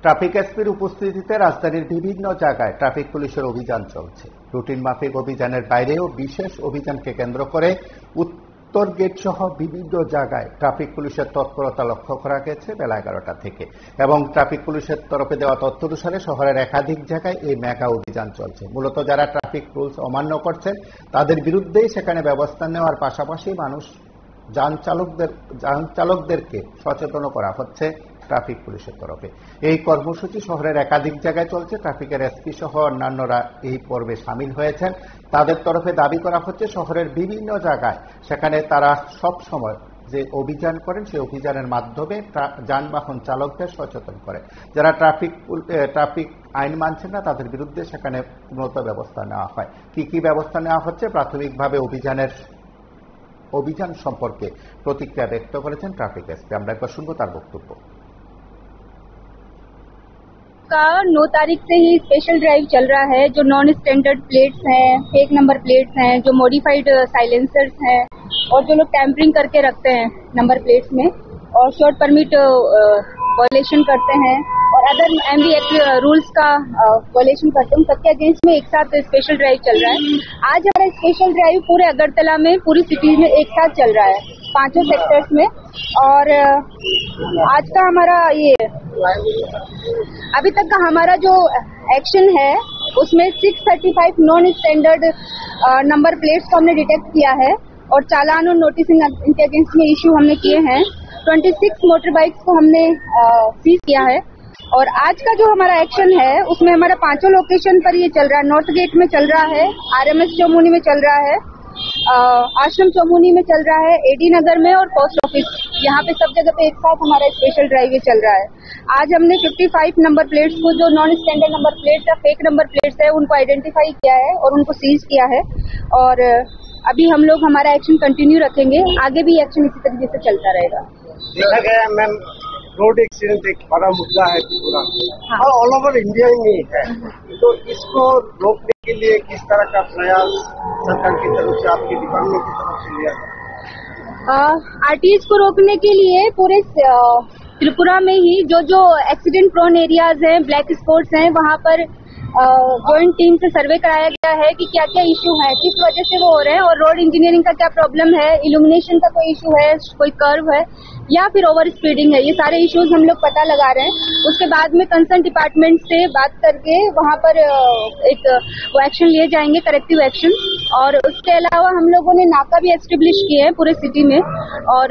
Traffic এসপির উপস্থিতিতে রাজধানীর বিভিন্ন জায়গায় ট্রাফিক পুলিশের অভিযান চলছে। রুটিন মাফিক অভিযানের বাইরেও বিশেষ অভিযানকে কেন্দ্র করে উত্তর গেট সহ বিভিন্ন জায়গায় ট্রাফিক পুলিশের তৎপরতা লক্ষ্য করা গেছে বেলা 11টা থেকে, এবং ট্রাফিক পুলিশের তরফে দেওয়া তথ্য অনুসারে শহরের একাধিক জায়গায় এই মেগা অভিযান চলছে। মূলত যারা ট্রাফিক রুলস অমান্য করছেন তাদের বিরুদ্ধেই সেখানে ব্যবস্থা নেওয়ার পাশাপাশি যান চালকদেরকে সচেতন করা হচ্ছে ট্রাফিক পুলিশের তরফে। এই কর্মসূচি শহরের একাধিক জায়গায় চলছে। ট্রাফিকের এসপি সহ অন্যান্যরা এই পর্বে সামিল হয়েছেন। তাদের তরফে দাবি করা হচ্ছে শহরের বিভিন্ন জায়গায় সেখানে তারা সব সময় যে অভিযান করেন সেই অভিযানের মাধ্যমে যানবাহন চালকদের সচেতন করে। যারা ট্রাফিক আইন মানছেন না তাদের বিরুদ্ধে সেখানে উন্নত ব্যবস্থা নেওয়া হয়। কি ব্যবস্থা নেওয়া হচ্ছে? প্রাথমিকভাবে অভিযান সম্পর্কে প্রতিক্রিয়া ব্যক্ত করেছেন ট্রাফিক এসপি। আমরা একবার শুনবো তার বক্তব্য। का 9 तारीख से ही स्पेशल ड्राइव चल रहा है। जो नॉन स्टैंडर्ड प्लेट्स हैं, फेक नंबर प्लेट्स हैं, जो मॉडिफाइड साइलेंसर्स हैं और जो लोग टैंपरिंग करके रखते हैं नंबर प्लेट्स में और शॉर्ट परमिट वॉयलेशन करते हैं और अदर एमवी एक्ट रूल्स का वॉयलेशन करते हैं, सबके अगेंस्ट में एक साथ स्पेशल ड्राइव चल रहा है। आज हमारा स्पेशल ड्राइव पूरे अगरतला में, पूरी सिटी में एक साथ चल रहा है, 5 सेक्टर्स में। और आज का हमारा ये अभी तक का हमारा जो एक्शन है उसमें 635 नॉन स्टैंडर्ड नंबर प्लेट्स को हमने डिटेक्ट किया है और चालान और नोटिसिंग इनके अगेंस्ट में इश्यू हमने किए हैं। 26 मोटर बाइक्स को हमने सीज किया है। और आज का जो हमारा एक्शन है उसमें हमारा 5 लोकेशन पर ये चल रहा है। नॉर्थ गेट में चल रहा है, RMS चौमुनी में चल रहा है, आश्रम चौमुनी में चल रहा है, एडी नगर में और पोस्ट ऑफिस, यहाँ पे सब जगह पे एक साथ हमारा स्पेशल ड्राइव ये चल रहा है। आज हमने 55 नंबर प्लेट्स को, जो नॉन स्टैंडर्ड नंबर प्लेट्स या फेक नंबर प्लेट्स है, उनको आइडेंटिफाई किया है और उनको सीज किया है। और अभी हम लोग हमारा एक्शन कंटिन्यू रखेंगे, आगे भी एक्शन इसी तरीके से चलता रहेगा। देखा गया मैम, रोड एक्सीडेंट एक बड़ा मुद्दा है पूरा, हाँ। और ऑल ओवर इंडिया में है, तो इसको रोकने के लिए किस तरह का प्रयास सरकार की तरफ से, आपके डिपार्टमेंट की तरफ से लिया जाए? आरटीएस को रोकने के लिए पूरे त्रिपुरा में ही जो एक्सीडेंट प्रोन एरियाज हैं, ब्लैक स्पॉट्स हैं, वहाँ पर जॉइंट टीम से सर्वे कराया गया है कि क्या क्या इशू है, किस वजह से वो हो रहे हैं और रोड इंजीनियरिंग का क्या प्रॉब्लम है, इल्यूमिनेशन का कोई इशू है, कोई कर्व है या फिर ओवर स्पीडिंग है। ये सारे इश्यूज हम लोग पता लगा रहे हैं। उसके बाद में कंसर्न डिपार्टमेंट से बात करके वहाँ पर एक वो एक्शन लिए जाएंगे, करेक्टिव एक्शन। और उसके अलावा हम लोगों ने नाका भी एस्टेब्लिश किए हैं पूरे सिटी में और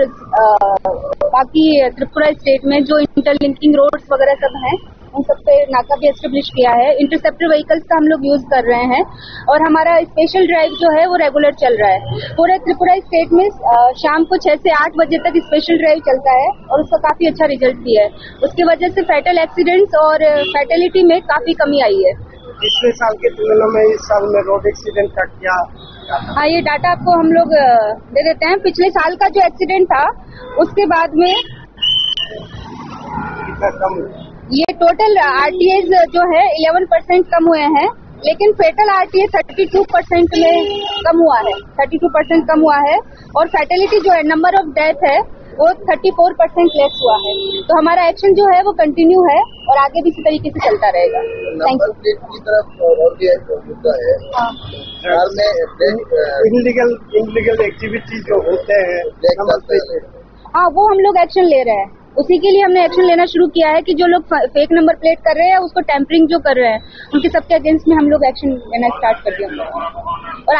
बाकी त्रिपुरा स्टेट में जो इंटरलिंकिंग रोड्स वगैरह सब हैं उन सब पे नाका भी एस्टेब्लिश किया है। इंटरसेप्टर व्हीकल्स का हम लोग यूज कर रहे हैं और हमारा स्पेशल ड्राइव जो है वो रेगुलर चल रहा है। पूरे त्रिपुरा स्टेट में शाम को 6 से 8 बजे तक स्पेशल ड्राइव चलता है और उसका काफी अच्छा रिजल्ट भी है। उसकी वजह से फैटल एक्सीडेंट्स और फैटेलिटी में काफी कमी आई है। पिछले साल की तुलना में इस साल में रोड एक्सीडेंट का क्या? हाँ, ये डाटा आपको हम लोग दे देते हैं। पिछले साल का जो एक्सीडेंट था उसके बाद में कितना कम? ये टोटल आरटीएस जो है 11% कम हुए हैं, लेकिन फेटल आरटीएस 32% में कम हुआ है, 32% कम हुआ है। और फैटेलिटी जो है, नंबर ऑफ डेथ है, वो 34% लेस हुआ है। तो हमारा एक्शन जो है वो कंटिन्यू है और आगे भी इसी तरीके से चलता रहेगा। Thank you. की तरफ और भी एक मुद्दा है, इनलीगल एक्टिविटी जो होते हैं, हाँ, वो हम लोग एक्शन ले रहे हैं। उसी के लिए हमने एक्शन लेना शुरू किया है कि जो लोग फेक नंबर प्लेट कर रहे हैं, उसको टैंपरिंग जो कर रहे हैं, उनके सबके अगेंस्ट में हम लोग एक्शन लेना स्टार्ट कर दिया। और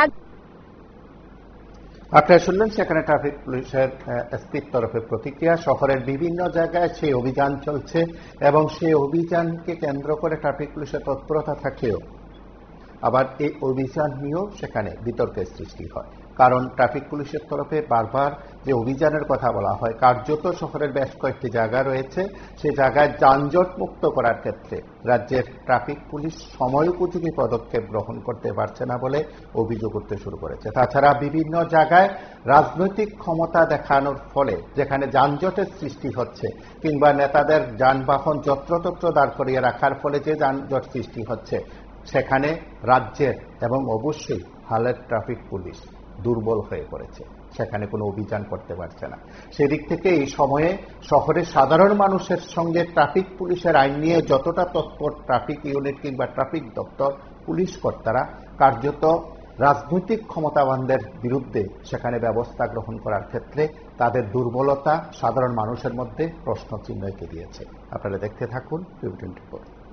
আপনারা শুনলেন সেখানে ট্রাফিক পুলিশের এসপির তরফে প্রতিক্রিয়া। শহরের বিভিন্ন জায়গায় সেই অভিযান চলছে এবং সেই অভিযানকে কেন্দ্র করে ট্রাফিক পুলিশের তৎপরতা থাকলেও আবার এই অভিযান নিয়েও সেখানে বিতর্কের সৃষ্টি হয়। কারণ ট্রাফিক পুলিশের তরফে বারবার যে অভিযানের কথা বলা হয়, কার্যত শহরের বেশ কয়েকটি জায়গা রয়েছে, সেই জায়গায় যানজট মুক্ত করার ক্ষেত্রে রাজ্যের ট্রাফিক পুলিশ সময়োপযোগী পদক্ষেপ গ্রহণ করতে পারছে না বলে অভিযোগ উঠতে শুরু করেছে। তাছাড়া বিভিন্ন জায়গায় রাজনৈতিক ক্ষমতা দেখানোর ফলে যেখানে যানজটের সৃষ্টি হচ্ছে কিংবা নেতাদের যানবাহন যত্রতত্র দাঁড় করিয়ে রাখার ফলে যে যানজট সৃষ্টি হচ্ছে, সেখানে রাজ্যের এবং অবশ্যই হালের ট্রাফিক পুলিশ দুর্বল হয়ে পড়েছে। সেখানে কোনো অভিযান করতে পারছে না। সেদিক থেকে এই সময়ে শহরের সাধারণ মানুষের সঙ্গে ট্রাফিক পুলিশের আইন নিয়ে যতটা তৎপর ট্রাফিক ইউনিট কিংবা ট্রাফিক দপ্তর, পুলিশ কর্তারা কার্যত রাজনৈতিক ক্ষমতাবানদের বিরুদ্ধে সেখানে ব্যবস্থা গ্রহণ করার ক্ষেত্রে তাদের দুর্বলতা সাধারণ মানুষের মধ্যে প্রশ্ন চিহ্ন এঁকে দিয়েছে। আপনারা দেখতে থাকুন টিভি 24।